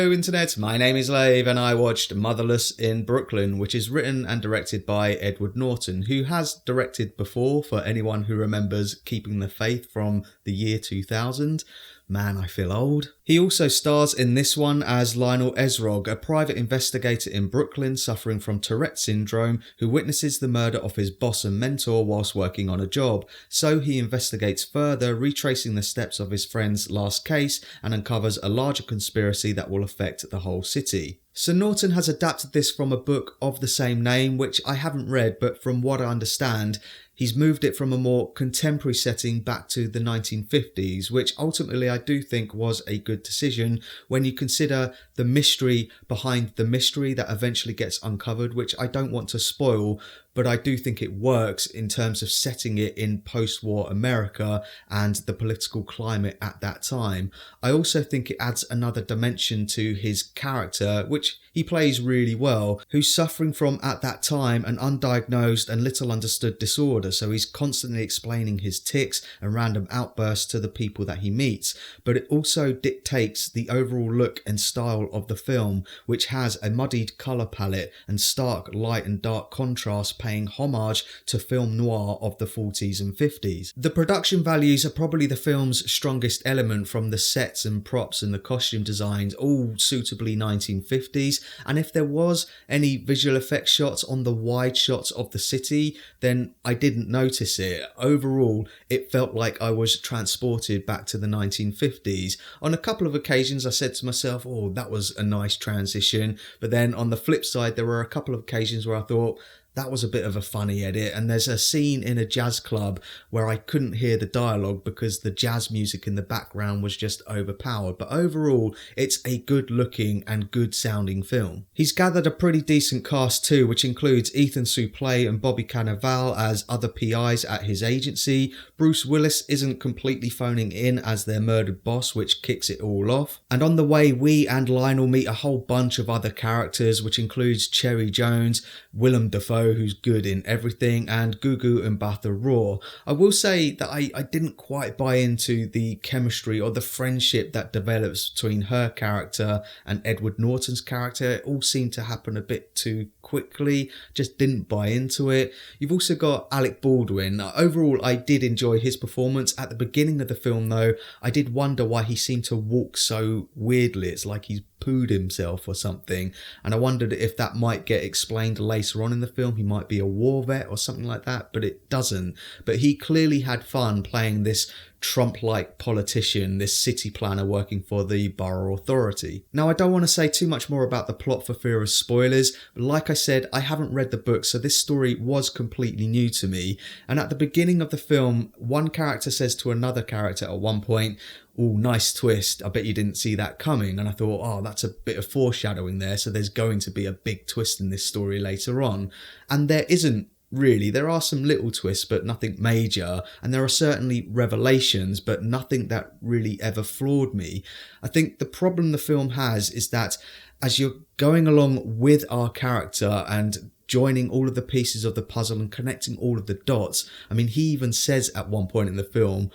Hello internet, my name is Lave and I watched Motherless in Brooklyn, which is written and directed by Edward Norton, who has directed before for anyone who remembers Keeping the Faith from the year 2000. Man, I feel old. He also stars in this one as Lionel Ezrog, a private investigator in Brooklyn suffering from Tourette syndrome who witnesses the murder of his boss and mentor whilst working on a job. So he investigates further, retracing the steps of his friend's last case and uncovers a larger conspiracy that will affect the whole city. So Norton has adapted this from a book of the same name, which I haven't read, but from what I understand, he's moved it from a more contemporary setting back to the 1950s, which ultimately I do think was a good decision when you consider the mystery behind the mystery that eventually gets uncovered, which I don't want to spoil, but I do think it works in terms of setting it in post-war America and the political climate at that time. I also think it adds another dimension to his character, which he plays really well, who's suffering from, at that time, an undiagnosed and little understood disorder, so he's constantly explaining his tics and random outbursts to the people that he meets, but it also dictates the overall look and style of the film, which has a muddied colour palette and stark light and dark contrast paying homage to film noir of the 40s and 50s. The production values are probably the film's strongest element, from the sets and props and the costume designs, all suitably 1950s, and if there was any visual effects shots on the wide shots of the city, then I didn't notice it. Overall, it felt like I was transported back to the 1950s. On a couple of occasions I said to myself, oh, that was a nice transition, but then on the flip side there were a couple of occasions where I thought, that was a bit of a funny edit, and there's a scene in a jazz club where I couldn't hear the dialogue because the jazz music in the background was just overpowered. But overall, it's a good looking and good sounding film. He's gathered a pretty decent cast too, which includes Ethan Suplee and Bobby Cannavale as other PIs at his agency. Bruce Willis isn't completely phoning in as their murdered boss, which kicks it all off. And on the way, we and Lionel meet a whole bunch of other characters, which includes Cherry Jones, Willem Defoe, who's good in everything, and Gugu and Mbatha-Raw. I will say that I didn't quite buy into the chemistry or the friendship that develops between her character and Edward Norton's character. It all seemed to happen a bit too quickly, just didn't buy into it. You've also got Alec Baldwin. Overall, I did enjoy his performance. At the beginning of the film though, I did wonder why he seemed to walk so weirdly. It's like he's pooed himself or something, and I wondered if that might get explained later on in the film. He might be a war vet or something like that, but it doesn't. But he clearly had fun playing this Trump-like politician, this city planner working for the borough authority. Now, I don't want to say too much more about the plot for fear of spoilers, but like I said, I haven't read the book, so this story was completely new to me. And at the beginning of the film, one character says to another character at one point, oh, nice twist, I bet you didn't see that coming. And I thought, oh, that's a bit of foreshadowing there, so there's going to be a big twist in this story later on. And there isn't. Really, there are some little twists, but nothing major, and there are certainly revelations, but nothing that really ever floored me. I think the problem the film has is that as you're going along with our character and joining all of the pieces of the puzzle and connecting all of the dots, I mean, he even says at one point in the film,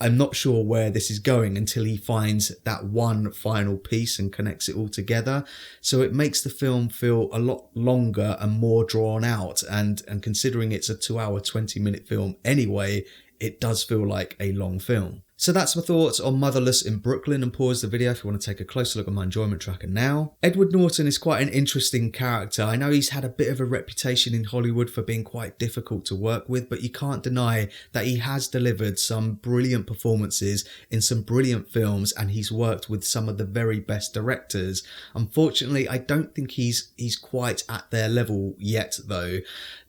I'm not sure where this is going, until he finds that one final piece and connects it all together. So it makes the film feel a lot longer and more drawn out. And considering it's a 2-hour, 20-minute film anyway, it does feel like a long film. So that's my thoughts on Motherless in Brooklyn, and pause the video if you want to take a closer look at my enjoyment tracker now. Edward Norton is quite an interesting character. I know he's had a bit of a reputation in Hollywood for being quite difficult to work with, but you can't deny that he has delivered some brilliant performances in some brilliant films, and he's worked with some of the very best directors. Unfortunately, I don't think he's quite at their level yet though.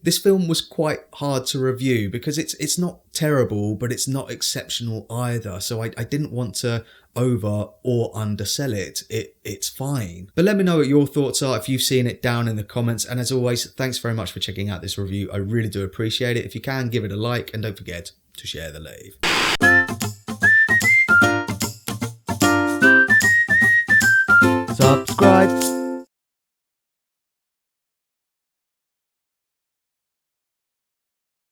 This film was quite hard to review because it's not terrible, but it's not exceptional either. So I didn't want to over or undersell it. It's fine. But let me know what your thoughts are if you've seen it down in the comments. And as always, thanks very much for checking out this review. I really do appreciate it. If you can, give it a like, and don't forget to share the Lave. Subscribe.